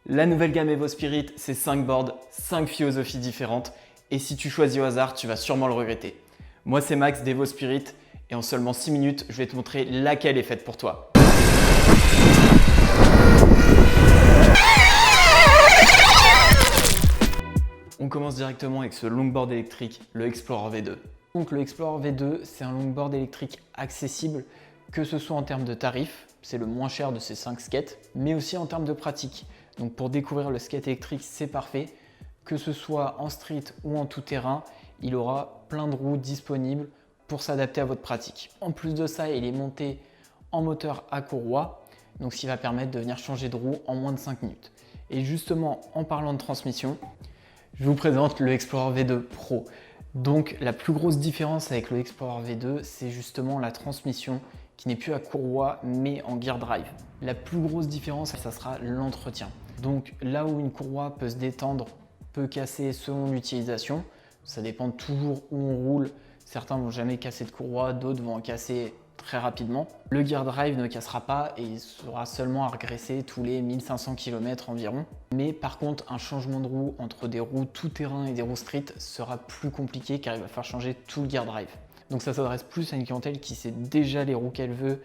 La nouvelle gamme Evo Spirit, c'est 5 boards, 5 philosophies différentes. Et si tu choisis au hasard, tu vas sûrement le regretter. Moi, c'est Max d'Evo Spirit. Et en seulement 6 minutes, je vais te montrer laquelle est faite pour toi. On commence directement avec ce longboard électrique, le Explorer V2. Donc le Explorer V2, c'est un longboard électrique accessible, que ce soit en termes de tarifs, c'est le moins cher de ces 5 skates, mais aussi en termes de pratique. Donc pour découvrir le skate électrique, c'est parfait. Que ce soit en street ou en tout terrain, il aura plein de roues disponibles pour s'adapter à votre pratique. En plus de ça, il est monté en moteur à courroie, donc ce qui va permettre de venir changer de roue en moins de 5 minutes. Et justement, en parlant de transmission, je vous présente le Explorer V2 Pro. Donc la plus grosse différence avec le Explorer V2, c'est justement la transmission qui n'est plus à courroie mais en gear drive. La plus grosse différence, ça sera l'entretien. Donc là où une courroie peut se détendre, peut casser selon l'utilisation, ça dépend toujours où on roule. Certains vont jamais casser de courroie, d'autres vont en casser très rapidement. Le gear drive ne cassera pas et il sera seulement à regresser tous les 1500 km environ. Mais par contre, un changement de roue entre des roues tout-terrain et des roues street sera plus compliqué car il va falloir changer tout le gear drive. Donc ça s'adresse plus à une clientèle qui sait déjà les roues qu'elle veut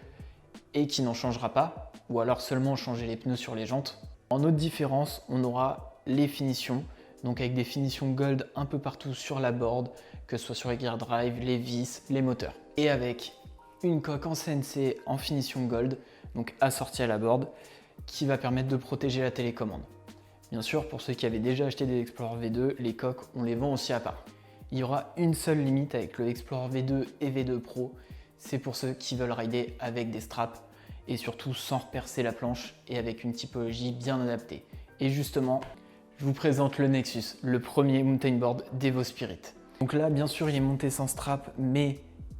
et qui n'en changera pas, ou alors seulement changer les pneus sur les jantes. En autre différence, on aura les finitions, donc avec des finitions gold un peu partout sur la board, que ce soit sur les gear drive, les vis, les moteurs. Et avec une coque en CNC en finition gold, donc assortie à la board, qui va permettre de protéger la télécommande. Bien sûr, pour ceux qui avaient déjà acheté des Explorer V2, les coques, on les vend aussi à part. Il y aura une seule limite avec le Explorer V2 et V2 Pro, c'est pour ceux qui veulent rider avec des straps et surtout sans repercer la planche et avec une typologie bien adaptée. Et justement, je vous présente le Nexus, le premier mountain board d'Evo Spirit. Donc là, bien sûr, il est monté sans strap, mais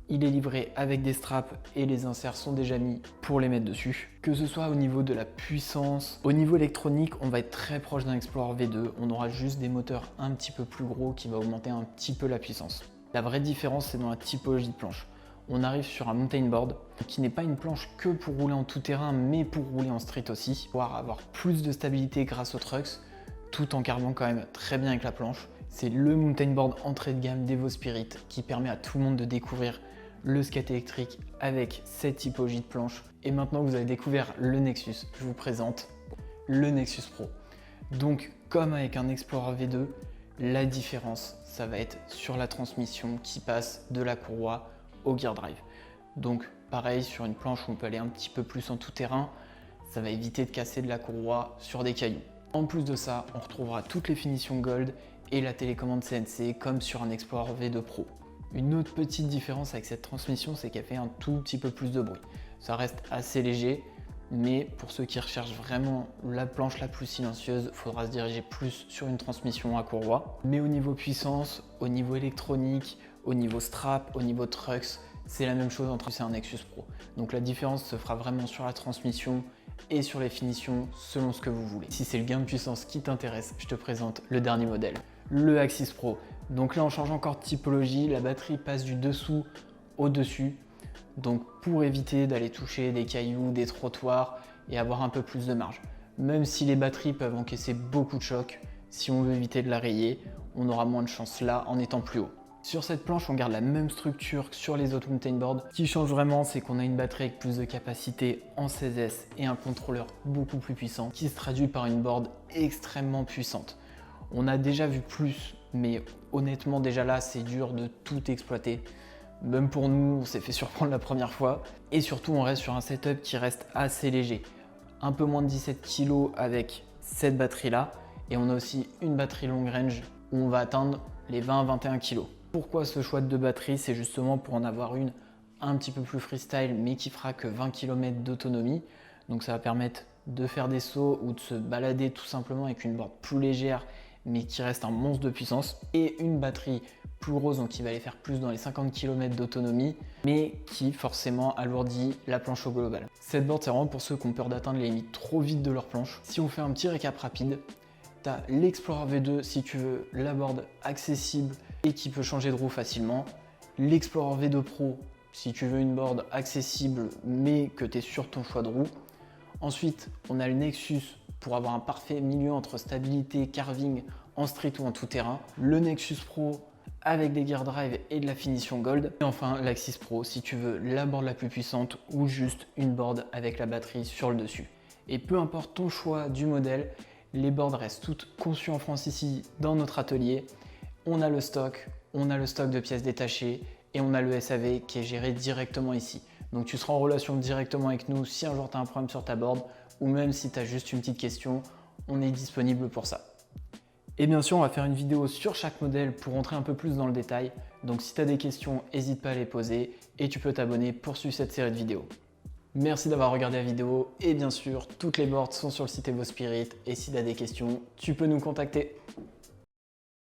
il est livré avec des straps et les inserts sont déjà mis pour les mettre dessus. Que ce soit au niveau de la puissance, au niveau électronique, on va être très proche d'un Explorer V2. On aura juste des moteurs un petit peu plus gros qui va augmenter un petit peu la puissance. La vraie différence, c'est dans la typologie de planche. On arrive sur un mountain board qui n'est pas une planche que pour rouler en tout terrain, mais pour rouler en street aussi, pour avoir plus de stabilité grâce aux trucks, tout en carbant quand même très bien avec la planche. C'est le mountain board entrée de gamme d'Evo Spirit qui permet à tout le monde de découvrir le skate électrique avec cette typologie de planche. Et maintenant que vous avez découvert le Nexus, je vous présente le Nexus Pro. Donc comme avec un Explorer V2, la différence, ça va être sur la transmission qui passe de la courroie au gear drive. Donc pareil, sur une planche où on peut aller un petit peu plus en tout terrain, ça va éviter de casser de la courroie sur des cailloux. En plus de ça, on retrouvera toutes les finitions gold et la télécommande CNC comme sur un Explorer V2 Pro. Une autre petite différence avec cette transmission, c'est qu'elle fait un tout petit peu plus de bruit. Ça reste assez léger, mais pour ceux qui recherchent vraiment la planche la plus silencieuse, il faudra se diriger plus sur une transmission à courroie. Mais au niveau puissance, au niveau électronique, au niveau strap, au niveau trucks, c'est la même chose entre c'est un Nexus Pro. Donc la différence se fera vraiment sur la transmission et sur les finitions selon ce que vous voulez. Si c'est le gain de puissance qui t'intéresse, je te présente le dernier modèle, le Axis Pro. Donc là on change encore de typologie, la batterie passe du dessous au dessus. Donc pour éviter d'aller toucher des cailloux, des trottoirs et avoir un peu plus de marge. Même si les batteries peuvent encaisser beaucoup de chocs, si on veut éviter de la rayer, on aura moins de chance là en étant plus haut. Sur cette planche, on garde la même structure que sur les autres mountain boards. Ce qui change vraiment, c'est qu'on a une batterie avec plus de capacité en 16S et un contrôleur beaucoup plus puissant qui se traduit par une board extrêmement puissante. On a déjà vu plus, mais honnêtement déjà là, c'est dur de tout exploiter. Même pour nous, on s'est fait surprendre la première fois. Et surtout, on reste sur un setup qui reste assez léger. Un peu moins de 17 kg avec cette batterie-là. Et on a aussi une batterie long range où on va atteindre les 20-21 kg. Pourquoi ce choix de deux batteries? C'est justement pour en avoir une un petit peu plus freestyle, mais qui fera que 20 km d'autonomie. Donc ça va permettre de faire des sauts ou de se balader tout simplement avec une board plus légère, mais qui reste un monstre de puissance. Et une batterie plus grosse, donc qui va aller faire plus dans les 50 km d'autonomie, mais qui forcément alourdit la planche au global. Cette board, c'est vraiment pour ceux qui ont peur d'atteindre les limites trop vite de leur planche. Si on fait un petit récap rapide, tu as l'Explorer V2 si tu veux la board accessible et qui peut changer de roue facilement. L'Explorer V2 Pro si tu veux une board accessible mais que tu es sur ton choix de roue. Ensuite, on a le Nexus pour avoir un parfait milieu entre stabilité, carving en street ou en tout terrain. Le Nexus Pro avec des gear drive et de la finition gold. Et enfin l'Axis Pro si tu veux la board la plus puissante ou juste une board avec la batterie sur le dessus. Et peu importe ton choix du modèle, les boards restent toutes conçues en France ici dans notre atelier. On a le stock de pièces détachées et on a le SAV qui est géré directement ici. Donc tu seras en relation directement avec nous si un jour tu as un problème sur ta board ou même si tu as juste une petite question, on est disponible pour ça. Et bien sûr, on va faire une vidéo sur chaque modèle pour rentrer un peu plus dans le détail. Donc si tu as des questions, n'hésite pas à les poser et tu peux t'abonner pour suivre cette série de vidéos. Merci d'avoir regardé la vidéo et bien sûr, toutes les boards sont sur le site Evo Spirit et si tu as des questions, tu peux nous contacter.